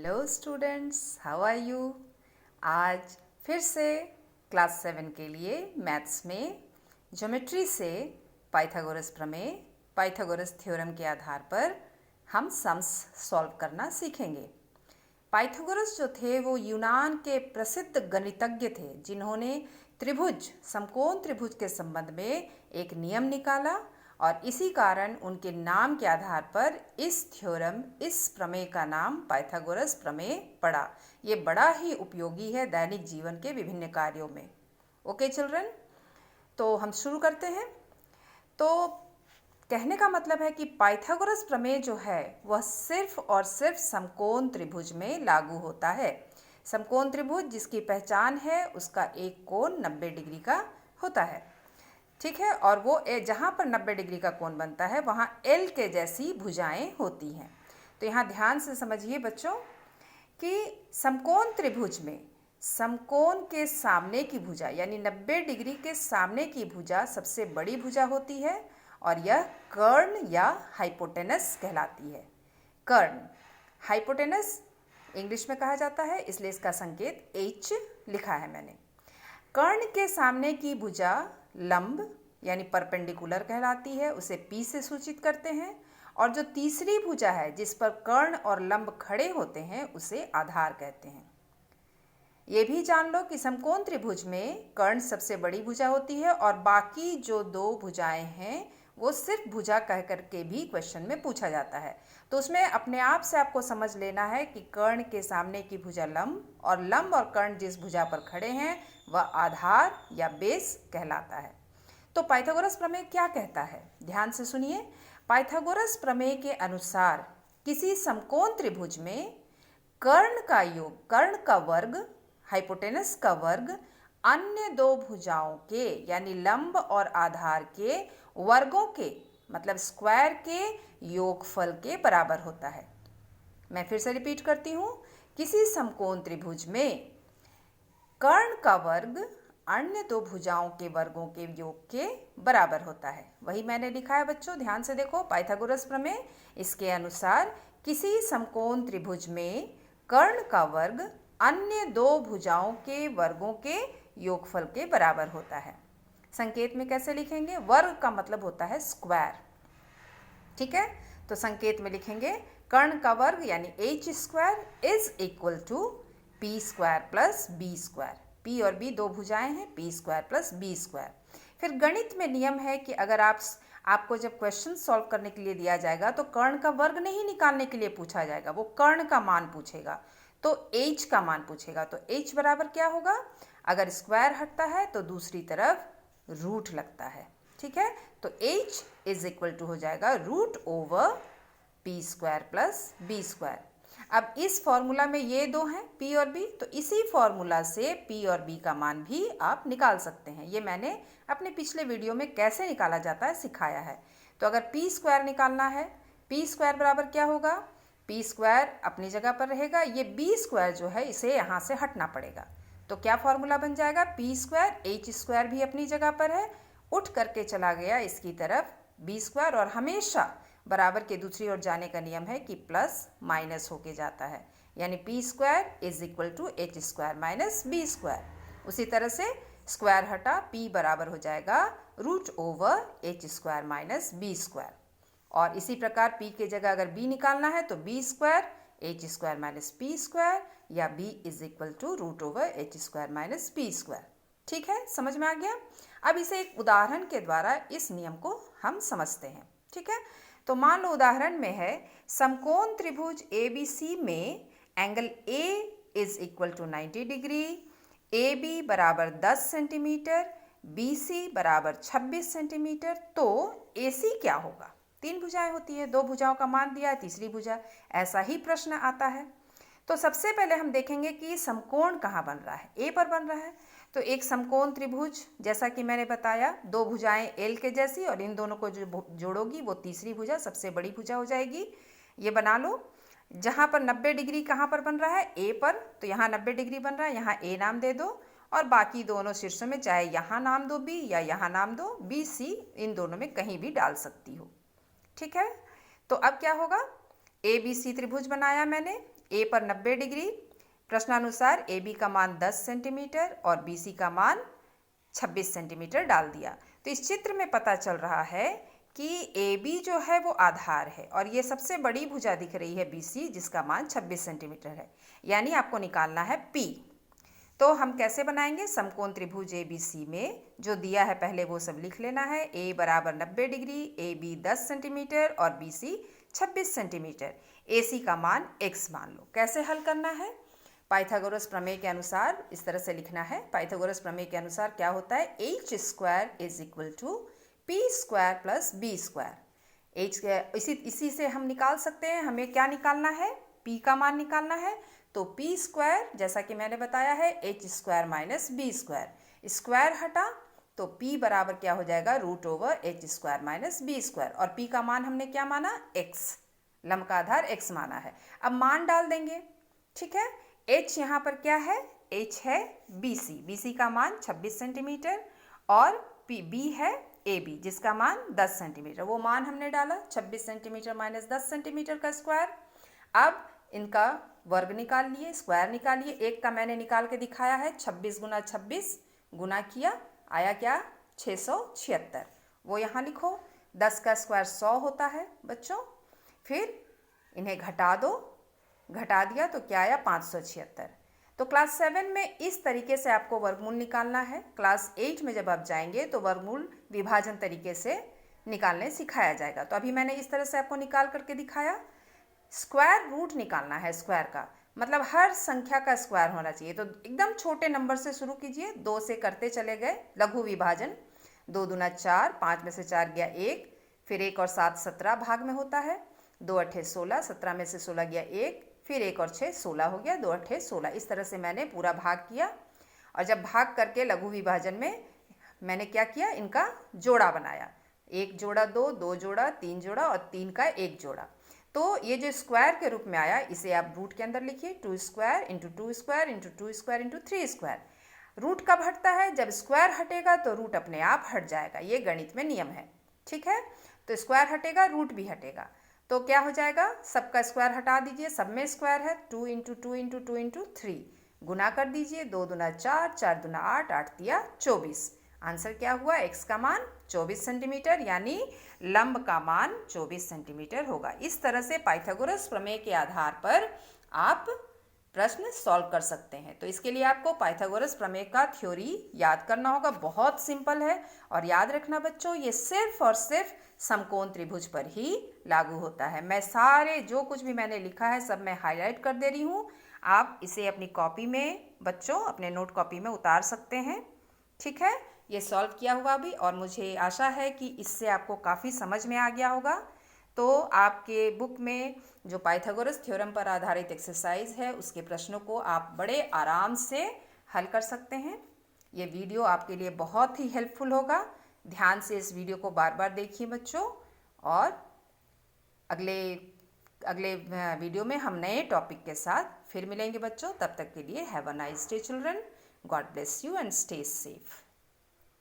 Hello students, how are you. आज फिर से क्लास 7 के लिए मैथ्स में ज्योमेट्री से पाइथागोरस प्रमेय, पाइथागोरस थ्योरम के आधार पर हम सम्स सॉल्व करना सीखेंगे। पाइथागोरस जो थे वो यूनान के प्रसिद्ध गणितज्ञ थे, जिन्होंने त्रिभुज, समकोण त्रिभुज के संबंध में एक नियम निकाला और इसी कारण उनके नाम के आधार पर इस थ्योरम, इस प्रमेय का नाम पाइथागोरस प्रमेय पड़ा। ये बड़ा ही उपयोगी है दैनिक जीवन के विभिन्न कार्यों में। ओके चिल्ड्रन, तो हम शुरू करते हैं। तो कहने का मतलब है कि पाइथागोरस प्रमेय जो है वह सिर्फ और सिर्फ समकोण त्रिभुज में लागू होता है। समकोण त्रिभुज जिसकी पहचान है उसका एक कोण 90 डिग्री का होता है, ठीक है। और वो जहाँ पर 90 डिग्री का कोण बनता है वहाँ एल के जैसी भुजाएं होती हैं। तो यहाँ ध्यान से समझिए बच्चों कि समकोण त्रिभुज में समकोण के सामने की भुजा यानी 90 डिग्री के सामने की भुजा सबसे बड़ी भुजा होती है और यह कर्ण या हाइपोटेनस कहलाती है। कर्ण, हाइपोटेनस इंग्लिश में कहा जाता है, इसलिए इसका संकेत H लिखा है मैंने। कर्ण के सामने की भुजा लंब यानी परपेंडिकुलर कहलाती है, उसे P से सूचित करते हैं। और जो तीसरी भुजा है जिस पर कर्ण और लंब खड़े होते हैं उसे आधार कहते हैं। ये भी जान लो कि समकोण त्रिभुज में कर्ण सबसे बड़ी भुजा होती है और बाकी जो दो भुजाएं हैं वो सिर्फ भुजा कह करके भी क्वेश्चन में पूछा जाता है। तो उसमें अपने आप से आपको समझ लेना है कि कर्ण के सामने की भुजा लंब और कर्ण जिस भुजा पर खड़े हैं वह आधार या बेस कहलाता है। तो पाइथागोरस प्रमेय क्या कहता है, ध्यान से सुनिए। पाइथागोरस प्रमेय के अनुसार किसी समकोण त्रिभुज में कर्ण का योग, कर्ण का वर्ग, हाइपोटेनस का वर्ग अन्य दो भुजाओं के यानी लंब और आधार के वर्गों के मतलब स्क्वायर के योगफल के बराबर होता है। मैं फिर से रिपीट करती हूँ, किसी समकोण त्रिभुज में कर्ण का वर्ग अन्य दो भुजाओं के वर्गों के योग के बराबर होता है। वही मैंने लिखा है बच्चों, ध्यान से देखो। पाइथागोरस प्रमेय इसके अनुसार किसी समकोण त्रिभुज में कर्ण का वर्ग अन्य दो भुजाओं के वर्गों के योगफल के बराबर होता है। संकेत में कैसे लिखेंगे? वर्ग का मतलब होता है स्क्वायर, ठीक है। तो संकेत में लिखेंगे कर्ण का वर्ग यानी H square is equal to P square plus B square. P और B दो भुजाएं हैं, P square plus B square. फिर गणित में नियम है कि अगर आपको जब क्वेश्चन सॉल्व करने के लिए दिया जाएगा तो कर्ण का वर्ग नहीं निकालने के लिए पूछा जाएगा, वो कर्ण का मान पूछेगा, तो H का मान पूछेगा। तो H बराबर क्या होगा? अगर स्क्वायर हटता है तो दूसरी तरफ रूट लगता है, ठीक है। तो H इज इक्वल टू हो जाएगा root over P square plus B square. अब इस फॉर्मूला में ये दो हैं P और B, तो इसी फॉर्मूला से P और B का मान भी आप निकाल सकते हैं। ये मैंने अपने पिछले वीडियो में कैसे निकाला जाता है सिखाया है। तो अगर P स्क्वायर निकालना है, P स्क्वायर बराबर क्या होगा? P स्क्वायर अपनी जगह पर रहेगा, ये B स्क्वायर जो है इसे यहाँ से हटना पड़ेगा। तो क्या फॉर्मूला बन जाएगा? P स्क्वायर, H स्क्वायर भी अपनी जगह पर है, उठ करके चला गया इसकी तरफ B स्क्वायर, और हमेशा बराबर के दूसरी ओर जाने का नियम है कि प्लस माइनस होके जाता है, यानी P square is equal to H square minus B square. उसी तरह से स्क्वायर हटा, P बराबर हो जाएगा root over H square minus B square. और इसी प्रकार P के जगह अगर B निकालना है तो B square H square minus P square या B is equal to root over H square minus P square. ठीक है, समझ में आ गया। अब इसे एक उदाहरण के द्वारा इस नियम को हम समझते हैं, ठीक है। तो मान लो उदाहरण में है समकोण त्रिभुज ABC में angle A is equal to 90 degree, AB बराबर 10 सेंटीमीटर, BC बराबर 26 सेंटीमीटर। तो AC क्या होगा? तीन भुजाएं होती है, दो भुजाओं का मान दिया है, तीसरी भुजा, ऐसा ही प्रश्न आता है। तो सबसे पहले हम देखेंगे कि समकोण कहाँ बन रहा है, A पर बन रहा है। तो एक समकोण त्रिभुज जैसा कि मैंने बताया, दो भुजाएं L के जैसी, और इन दोनों को जो जोड़ोगी वो तीसरी भुजा सबसे बड़ी भुजा हो जाएगी। ये बना लो। जहाँ पर 90 डिग्री कहाँ पर बन रहा है? A पर, तो यहाँ 90 डिग्री बन रहा है, यहाँ A नाम दे दो, और बाकी दोनों शीर्षों में चाहे यहाँ नाम दो B या यहाँ नाम दो B C, इन दोनों में कहीं भी डाल सकती हो, ठीक है। तो अब क्या होगा? ABC त्रिभुज बनाया मैंने, ए पर 90 डिग्री, प्रश्नानुसार ए बी का मान 10 सेंटीमीटर और बी सी का मान 26 सेंटीमीटर डाल दिया। तो इस चित्र में पता चल रहा है कि ए बी जो है वो आधार है और ये सबसे बड़ी भुजा दिख रही है बी सी, जिसका मान 26 सेंटीमीटर है, यानी आपको निकालना है पी। तो हम कैसे बनाएंगे? समकोण त्रिभुज ए बी सी में जो दिया है पहले वो सब लिख लेना है। ए बराबर 90 डिग्री, ए बी 10 सेंटीमीटर और बी सी 26 सेंटीमीटर। ए सी का मान x मान लो। कैसे हल करना है? पाइथागोरस प्रमेय के अनुसार इस तरह से लिखना है। पाइथागोरस प्रमेय के अनुसार क्या होता है? h square is equal to P square plus B square. इसी से हम निकाल सकते हैं। हमें क्या निकालना है? p का मान निकालना है। तो p स्क्वायर, जैसा कि मैंने बताया है, h square minus B square. Square हटा तो p बराबर क्या हो जाएगा? Root over h square minus B square. और p का मान हमने क्या माना? x, लंब का आधार x माना है। अब मान डाल देंगे, ठीक है। h यहाँ पर क्या है? h है bc का मान 26 सेंटीमीटर और b है ab जिसका मान 10 सेंटीमीटर। वो मान हमने डाला 26 सेंटीमीटर माइनस 10 सेंटीमीटर का स्क्वायर। अब इनका वर्ग निकाल लिए, स्क्वायर निकालिए। एक का मैंने निकाल के दिखाया है, 26 गुना 26 गुना किया, आया क्या? 676। वो यहाँ लिखो। 10 का स्क्वायर 100 होता है बच्चों। फिर इन्हें घटा दो, घटा दिया तो क्या आया? 576। तो क्लास 7 में इस तरीके से आपको वर्गमूल निकालना है। क्लास 8 में जब आप जाएंगे तो वर्गमूल विभाजन तरीके से निकालने सिखाया जाएगा। तो अभी मैंने इस तरह से आपको निकाल करके दिखाया। स्क्वायर रूट निकालना है। स्क्वायर का मतलब हर संख्या का स्क्वायर होना चाहिए। तो एकदम छोटे नंबर से शुरू कीजिए। 2 से करते चले गए लघु विभाजन। 2 दूना 4, 5 में से 4 गया 1, फिर 1 और 7 17 भाग में होता है। 2 अट्ठे 16, 17 में से 16 गया 1, फिर 1 और 6 16 हो गया। 2 अट्ठे 16। इस तरह से मैंने पूरा भाग किया। और जब भाग करके लघु विभाजन में मैंने क्या किया? इनका जोड़ा बनाया। 1 जोड़ा 2, 2 जोड़ा, 3 जोड़ा और 3 का 1 जोड़ा। तो ये जो स्क्वायर के रूप में आया, इसे आप रूट के अंदर लिखिए। 2 square into 2 square into 2 square into 3 square. Root कब हटता है? जब स्क्वायर हटेगा तो रूट अपने आप हट जाएगा। ये गणित में नियम है, ठीक है। तो स्क्वायर हटेगा, रूट भी हटेगा। तो क्या हो जाएगा? सबका स्क्वायर हटा दीजिए। सब में स्क्वायर है। 2 इंटू 2 इंटू 2 इंटू 3 गुना कर दीजिए। 2 दूना 4, 4 दूना 8, 8 दिया 24। आंसर क्या हुआ? x का मान 24 सेंटीमीटर, यानी लंब का मान 24 सेंटीमीटर होगा। इस तरह से पाइथागोरस प्रमेय के आधार पर आप प्रश्न सॉल्व कर सकते हैं। तो इसके लिए आपको पाइथागोरस प्रमेय का थ्योरी याद करना होगा। बहुत सिंपल है। और याद रखना बच्चों, ये सिर्फ और सिर्फ समकोण त्रिभुज पर ही लागू होता है। मैं सारे जो कुछ भी मैंने लिखा है सब मैं हाईलाइट कर दे रही हूँ। आप इसे अपनी कॉपी में बच्चों, अपने नोट कॉपी में उतार सकते हैं, ठीक है। ये सॉल्व किया हुआ भी, और मुझे आशा है कि इससे आपको काफ़ी समझ में आ गया होगा। तो आपके बुक में जो पाइथागोरस थ्योरम पर आधारित एक्सरसाइज है उसके प्रश्नों को आप बड़े आराम से हल कर सकते हैं। ये वीडियो आपके लिए बहुत ही हेल्पफुल होगा। ध्यान से इस वीडियो को बार बार देखिए बच्चों। और अगले वीडियो में हम नए टॉपिक के साथ फिर मिलेंगे बच्चों। तब तक के लिए have a nice day children. God bless you and stay safe.